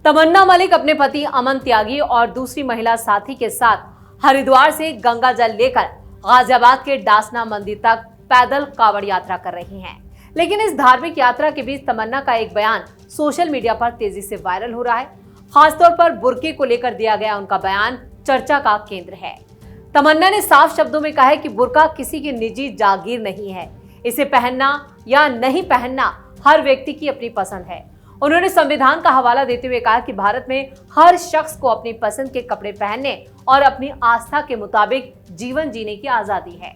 तमन्ना मलिक अपने पति अमन त्यागी और दूसरी महिला साथी के साथ हरिद्वार से गंगा जल लेकर गाजियाबाद के डासना मंदिर तक पैदल कावड़ यात्रा कर रही हैं। लेकिन इस धार्मिक यात्रा के बीच तमन्ना का एक बयान सोशल मीडिया पर तेजी से वायरल हो रहा है। खासतौर पर बुर्के को लेकर दिया गया उनका बयान चर्चा का केंद्र है। तमन्ना ने साफ शब्दों में कहा है कि बुर्का किसी की निजी जागीर नहीं है। इसे पहनना या नहीं पहनना हर व्यक्ति की अपनी पसंद है। उन्होंने संविधान का हवाला देते हुए कहा कि भारत में हर शख्स को अपनी पसंद के कपड़े पहनने और अपनी आस्था के मुताबिक जीवन जीने की आजादी है।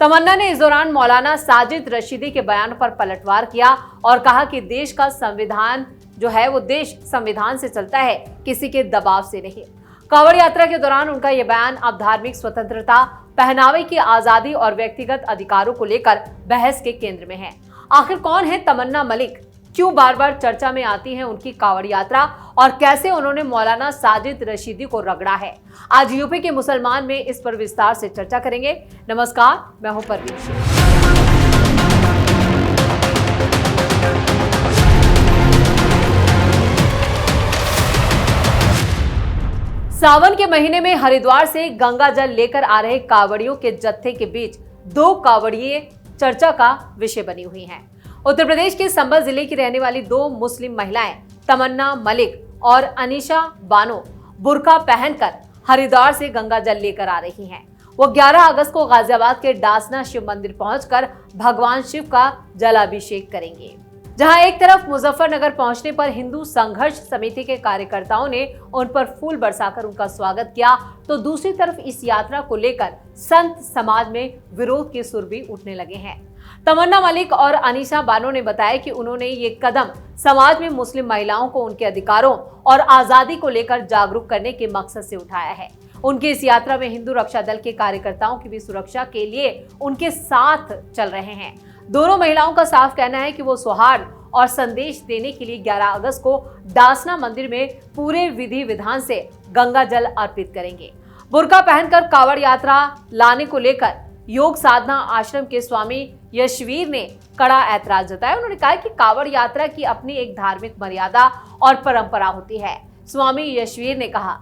तमन्ना ने इस दौरान मौलाना साजिद रशीदी के बयान पर पलटवार किया और कहा कि देश का संविधान जो है वो देश संविधान से चलता है, किसी के दबाव से नहीं। कांवड़ यात्रा के दौरान उनका यह बयान अब धार्मिक स्वतंत्रता, पहनावे की आजादी और व्यक्तिगत अधिकारों को लेकर बहस के केंद्र में है। आखिर कौन है तमन्ना मलिक, क्यों बार बार चर्चा में आती है उनकी कांवड़ यात्रा और कैसे उन्होंने मौलाना साजिद रशीदी को रगड़ा है? आज यूपी के मुसलमान में इस पर विस्तार से चर्चा करेंगे। नमस्कार, मैं हूं परवीन शेख। सावन के महीने में हरिद्वार से गंगा जल लेकर आ रहे कांवड़ियों के जत्थे के बीच दो कांवड़िये चर्चा का विषय बनी हुई हैं। उत्तर प्रदेश के संबल जिले की रहने वाली दो मुस्लिम महिलाएं तमन्ना मलिक और अनीशा बानो बुर्का पहनकर हरिद्वार से गंगा जल लेकर आ रही हैं। वो 11 अगस्त को गाजियाबाद के डासना शिव मंदिर पहुंचकर भगवान शिव का जलाभिषेक करेंगे। जहां एक तरफ मुजफ्फरनगर पहुंचने पर हिंदू संघर्ष समिति के कार्यकर्ताओं ने उन पर फूल बरसाकर उनका स्वागत किया, तो दूसरी तरफ इस यात्रा को लेकर संत समाज में विरोध के सुर भी उठने लगे हैं। तमन्ना मलिक और अनीशा बानो ने बताया कि उन्होंने ये कदम समाज में मुस्लिम महिलाओं को उनके अधिकारों और आजादी को लेकर जागरूक करने के मकसद से उठाया है। उनकी इस यात्रा में हिंदू रक्षा दल के कार्यकर्ताओं की भी सुरक्षा के लिए उनके साथ चल रहे हैं। दोनों महिलाओं का साफ कहना है कि वो सौहार्द और संदेश देने के लिए 11 अगस्त को डासना मंदिर में पूरे विधि विधान से गंगा जल अर्पित करेंगे। बुर्का पहनकर कांवड़ यात्रा लाने को लेकर योग साधना आश्रम के स्वामी यशवीर ने कड़ा ऐतराज जताया। उन्होंने कहा कि कांवड़ यात्रा की अपनी एक धार्मिक मर्यादा और परंपरा होती है। स्वामी यशवीर ने कहा,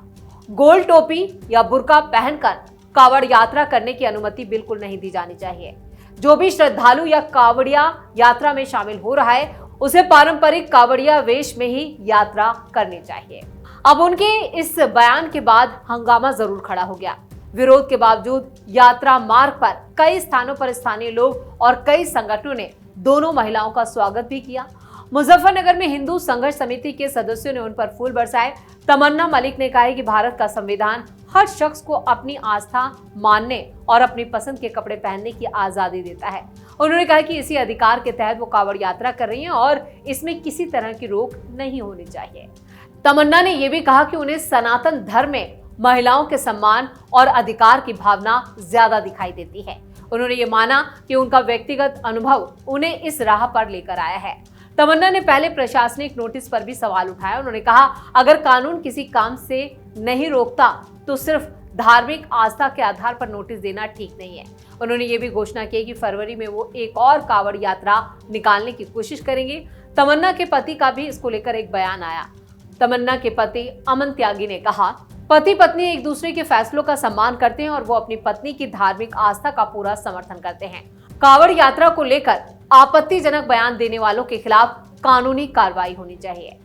गोल टोपी या बुर्का पहनकर कांवड़ यात्रा करने की अनुमति बिल्कुल नहीं दी जानी चाहिए। जो भी श्रद्धालु या कांवड़िया यात्रा में शामिल हो रहा है उसे पारंपरिक कांवड़िया वेश में ही यात्रा करनी चाहिए। अब उनके इस बयान के बाद हंगामा जरूर खड़ा हो गया। विरोध के बावजूद यात्रा मार्ग पर कई स्थानों पर स्थानीय लोग और कई संगठनों ने दोनों महिलाओं का स्वागत भी किया। मुजफ्फरनगर में हिंदू संघर्ष समिति के सदस्यों ने उन पर फूल बरसाए। तमन्ना मलिक ने कहा कि भारत का संविधान हर शख्स को अपनी आस्था मानने और अपनी पसंद के कपड़े पहनने की आजादी देता है। उन्होंने कहा कि इसी अधिकार के तहत वो कांवड़ यात्रा कर रही हैं और इसमें किसी तरह की रोक नहीं होनी चाहिए। तमन्ना ने यह भी कहा कि उन्हें सनातन धर्म में महिलाओं के सम्मान और अधिकार की भावना ज्यादा दिखाई देती है। उन्होंने ये माना कि उनका व्यक्तिगत अनुभव उन्हें इस राह पर लेकर आया है। तमन्ना ने पहले प्रशासनिक नोटिस पर भी सवाल उठाया। उन्होंने कहा, अगर कानून किसी काम से नहीं रोकता तो सिर्फ धार्मिक आस्था के आधार पर नोटिस देना ठीक नहीं है। उन्होंने ये भी घोषणा की कि फरवरी में वो एक और कांवड़ यात्रा निकालने की कोशिश करेंगे। तमन्ना के पति का भी इसको लेकर एक बयान आया। तमन्ना के पति अमन त्यागी ने कहा, पति पत्नी एक दूसरे के फैसलों का सम्मान करते हैं और वो अपनी पत्नी की धार्मिक आस्था का पूरा समर्थन करते हैं। कांवड़ यात्रा को लेकर आपत्तिजनक बयान देने वालों के खिलाफ कानूनी कार्रवाई होनी चाहिए।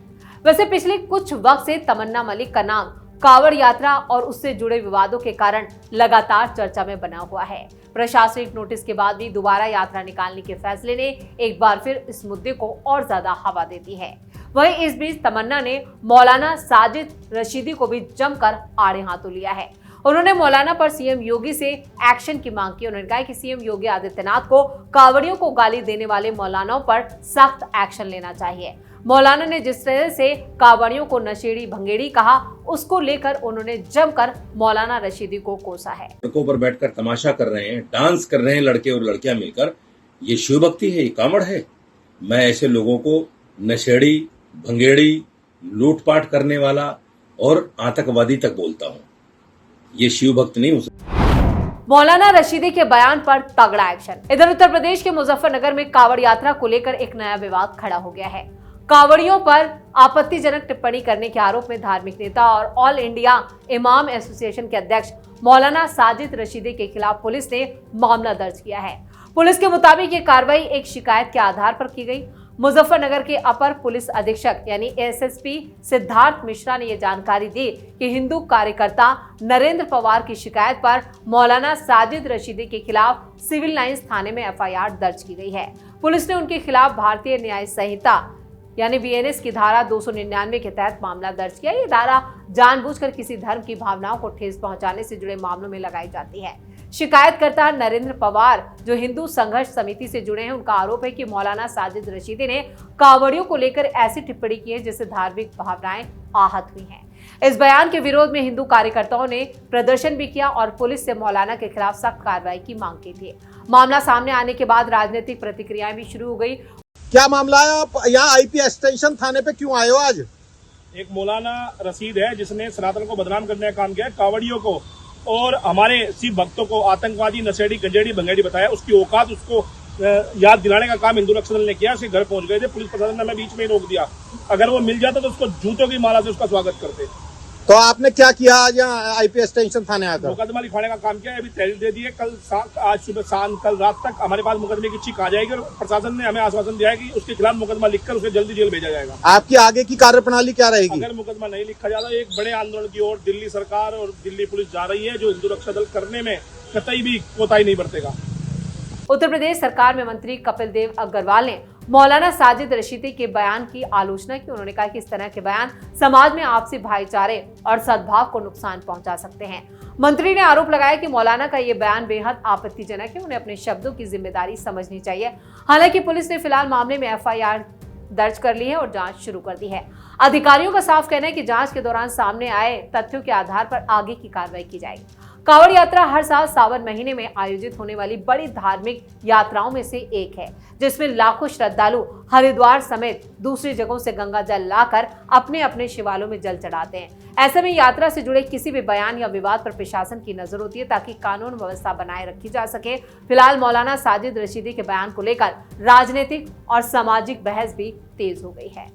वैसे पिछले कुछ वक्त से तमन्ना मलिक का नाम कांवड़ यात्रा और उससे जुड़े विवादों के कारण लगातार चर्चा में बना हुआ है। प्रशासनिक नोटिस के बाद भी दोबारा यात्रा निकालने के फैसले ने एक बार फिर इस मुद्दे को और ज्यादा हवा दे दी है। वहीं इस बीच तमन्ना ने मौलाना साजिद रशीदी को भी जमकर आड़े हाथों लिया है। उन्होंने मौलाना पर सीएम योगी से एक्शन की मांग की। उन्होंने कहा कि सीएम योगी आदित्यनाथ को कांवड़ियों को गाली देने वाले मौलानाओं पर सख्त एक्शन लेना चाहिए। मौलाना ने जिस तरह से कांवड़ियों को नशेड़ी भंगेड़ी कहा, उसको लेकर उन्होंने जमकर मौलाना रशीदी को कोसा है। सड़कों पर बैठकर तमाशा कर रहे हैं, डांस कर रहे हैं लड़के और लड़कियां मिलकर, ये शिव भक्ति है, ये कांवड़ है। मैं ऐसे लोगों को नशेड़ी, भंगेड़ी, लूटपाट करने वाला और आतंकवादी तक बोलता हूँ। ये शिव भक्त नहीं हो सकता। मौलाना रशीदी के बयान पर तगड़ा एक्शन। इधर उत्तर प्रदेश के मुजफ्फरनगर में कांवड़ यात्रा को लेकर एक नया विवाद खड़ा हो गया है। कांवड़ियों पर आपत्तिजनक टिप्पणी करने के आरोप में धार्मिक नेता और ऑल इंडिया इमाम एसोसिएशन के अध्यक्ष मौलाना साजिद रशीदी के खिलाफ पुलिस ने मामला दर्ज किया है। पुलिस के मुताबिक ये कार्रवाई एक शिकायत के आधार पर की गई। मुजफ्फरनगर के अपर पुलिस अधीक्षक यानी एसएसपी सिद्धार्थ मिश्रा ने यह जानकारी दी कि हिंदू कार्यकर्ता नरेंद्र पवार की शिकायत पर मौलाना साजिद रशीदी के खिलाफ सिविल लाइंस थाने में एफआईआर दर्ज की गई है। पुलिस ने उनके खिलाफ भारतीय न्याय संहिता यानी बीएनएस की धारा 299 के तहत मामला दर्ज किया। ये धारा जानबूझकर किसी धर्म की भावनाओं को ठेस पहुंचाने से जुड़े मामलों में लगाई जाती है। शिकायतकर्ता नरेंद्र पवार जो हिंदू संघर्ष समिति से जुड़े हैं, उनका आरोप है कि मौलाना साजिद रशीदी ने कांवड़ियों को लेकर ऐसी टिप्पणी की है जिससे धार्मिक भावनाएं आहत हुई हैं। इस बयान के विरोध में हिंदू कार्यकर्ताओं ने प्रदर्शन भी किया और पुलिस से मौलाना के खिलाफ सख्त कार्रवाई की मांग की थी। मामला सामने आने के बाद राजनीतिक प्रतिक्रियाएं भी शुरू हो गई। क्या मामला है? आप यहाँ आईपी एक्सटेंशन थाने पे क्यों आए हो आज? एक मौलाना रशीद है जिसने सनातन को बदनाम करने का काम किया, कांवड़ियों को और हमारे शिव भक्तों को आतंकवादी, नशेड़ी, गंजेड़ी, भंगेड़ी बताया। उसकी औकात उसको याद दिलाने का काम हिंदू रक्षा दल ने किया। उसके घर पहुंच गए थे, पुलिस प्रशासन ने हमें बीच में ही रोक दिया। अगर वो मिल जाता तो उसको जूतों की माला से उसका स्वागत करते। तो आपने क्या किया आज यहाँ आईपी एक्सटेंशन थाने आकर? मुकदमा लिखवाने का काम किया है। अभी तहरीर दे दी है। आज सुबह शाम कल रात तक हमारे पास मुकदमे की चिक आ जाएगी और प्रशासन ने हमें आश्वासन दिया है कि उसके खिलाफ मुकदमा लिखकर उसे जल्दी जेल भेजा जाएगा। आपकी आगे की कार्यप्रणाली क्या रहेगी? अगर मुकदमा नहीं लिखा जाता, एक बड़े आंदोलन की ओर दिल्ली सरकार और दिल्ली पुलिस जा रही है, जो हिंदू रक्षा दल करने में कतई भी कोताही नहीं बरतेगा। उत्तर प्रदेश सरकार में मंत्री कपिल देव अग्रवाल ने मौलाना साजिद रशीदी के बयान की आलोचना की। उन्होंने कहा कि इस तरह के बयान समाज में आपसी भाईचारे और सद्भाव को नुकसान पहुंचा सकते हैं। मंत्री ने आरोप लगाया कि मौलाना का ये बयान बेहद आपत्तिजनक है, उन्हें अपने शब्दों की जिम्मेदारी समझनी चाहिए। हालांकि पुलिस ने फिलहाल मामले में एफआईआर दर्ज कर ली है और जांच शुरू कर दी है। अधिकारियों का साफ कहना है कि जांच के दौरान सामने आए तथ्यों के आधार पर आगे की कार्रवाई की जाएगी। कांवड़ यात्रा हर साल सावन महीने में आयोजित होने वाली बड़ी धार्मिक यात्राओं में से एक है, जिसमें लाखों श्रद्धालु हरिद्वार समेत दूसरी जगहों से गंगा जल लाकर अपने अपने शिवालयों में जल चढ़ाते हैं। ऐसे में यात्रा से जुड़े किसी भी बयान या विवाद पर प्रशासन की नजर होती है ताकि कानून व्यवस्था बनाए रखी जा सके। फिलहाल मौलाना साजिद रशीदी के बयान को लेकर राजनीतिक और सामाजिक बहस भी तेज हो गई है।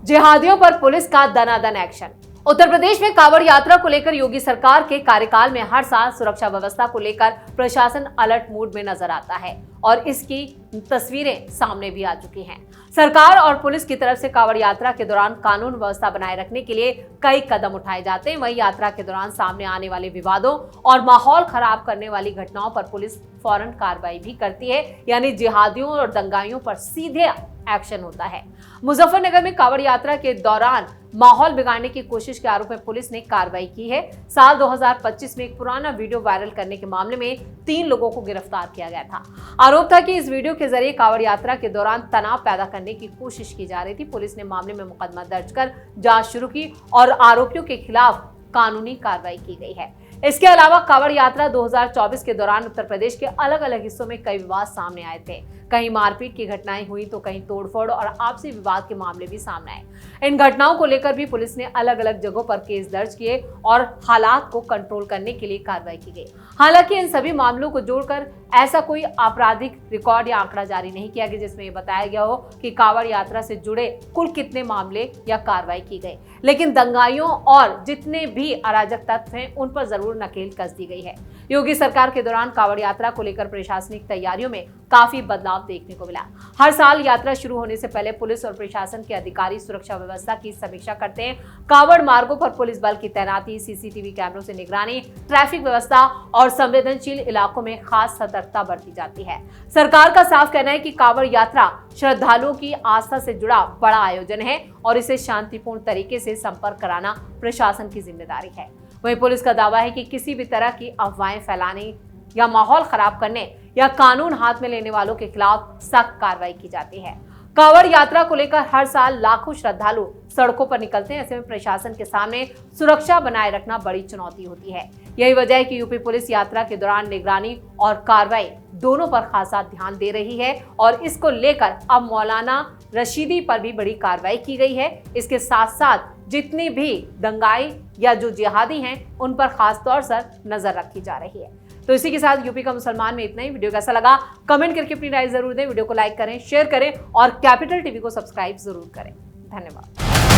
जिहादियों पर पुलिस का दनादन एक्शन। उत्तर प्रदेश में कांवड़ यात्रा को लेकर योगी सरकार के कार्यकाल में हर साल सुरक्षा व्यवस्था को लेकर प्रशासन अलर्ट मूड में नजर आता है और इसकी तस्वीरें सामने भी आ चुकी हैं। सरकार और पुलिस की तरफ से कांवड़ यात्रा के दौरान कानून व्यवस्था बनाए रखने के लिए कई कदम उठाए जाते हैं। वहीं यात्रा के दौरान सामने आने वाले विवादों और माहौल खराब करने वाली घटनाओं पर पुलिस फौरन कार्रवाई भी करती है, यानी जिहादियों और दंगाइयों पर सीधे एक्शन होता है। मुजफ्फरनगर में कांवड़ यात्रा के दौरान माहौल बिगाड़ने की कोशिश के आरोप में पुलिस ने कार्रवाई की है। साल 2025 में एक पुराना वीडियो वायरल करने के मामले में 3 लोगों को गिरफ्तार किया गया था। आरोप था कि इस वीडियो के जरिए कांवड़ यात्रा के दौरान तनाव पैदा करने की कोशिश की जा रही थी। पुलिस ने मामले में मुकदमा दर्ज कर जांच शुरू की और आरोपियों के खिलाफ कानूनी कार्रवाई की गई है। इसके अलावा कांवड़ यात्रा 2024 के दौरान उत्तर प्रदेश के अलग अलग हिस्सों में कई विवाद सामने आए थे। कहीं मारपीट की घटनाएं हुई तो कहीं तोड़फोड़ और आपसी विवाद के मामले भी सामने आए। इन घटनाओं को लेकर भी पुलिस ने अलग अलग जगहों पर केस दर्ज किए और हालात को कंट्रोल करने के लिए कार्रवाई की गई। हालांकि इन सभी मामलों को जोड़कर ऐसा कोई आपराधिक रिकॉर्ड या आंकड़ा जारी नहीं किया गया जिसमें यह बताया गया हो कि कांवड़ यात्रा से जुड़े कुल कितने मामले या कार्रवाई की गई। लेकिन दंगाइयों और जितने भी अराजक तत्व हैं उन पर जरूर नकेल कस दी गई है। योगी सरकार के दौरान कांवड़ यात्रा को लेकर प्रशासनिक तैयारियों में काफी बदलाव देखने को मिला। हर साल यात्रा शुरू होने से पहले पुलिस और प्रशासन के अधिकारी सुरक्षा व्यवस्था की समीक्षा करते हैं। कांवड़ मार्गों पर पुलिस बल की तैनाती, सीसीटीवी कैमरों से निगरानी, ट्रैफिक व्यवस्था और संवेदनशील इलाकों में खास सतर्कता बरती जाती है। सरकार का साफ कहना है कि कांवड़ यात्रा श्रद्धालुओं की आस्था से जुड़ा बड़ा आयोजन है और इसे शांतिपूर्ण तरीके से संपर्क कराना प्रशासन की जिम्मेदारी है। वहीं पुलिस का दावा है कि किसी भी तरह की अफवाहें फैलाने या माहौल खराब करने या कानून हाथ में लेने वालों के खिलाफ सख्त कार्रवाई की जाती है। कांवड़ यात्रा को लेकर हर साल लाखों श्रद्धालु सड़कों पर निकलते हैं। ऐसे में प्रशासन के सामने सुरक्षा बनाए रखना बड़ी चुनौती होती है। यही वजह है कि यूपी पुलिस यात्रा के दौरान निगरानी और कार्रवाई दोनों पर खासा ध्यान दे रही है और इसको लेकर अब मौलाना रशीदी पर भी बड़ी कार्रवाई की गई है। इसके साथ साथ जितने भी दंगाई या जो जिहादी हैं उन पर खास तौर से नजर रखी जा रही है। तो इसी के साथ यूपी का मुसलमान में इतना ही। वीडियो कैसा लगा कमेंट करके अपनी राय जरूर दें, वीडियो को लाइक करें, शेयर करें और कैपिटल टीवी को सब्सक्राइब जरूर करें। धन्यवाद।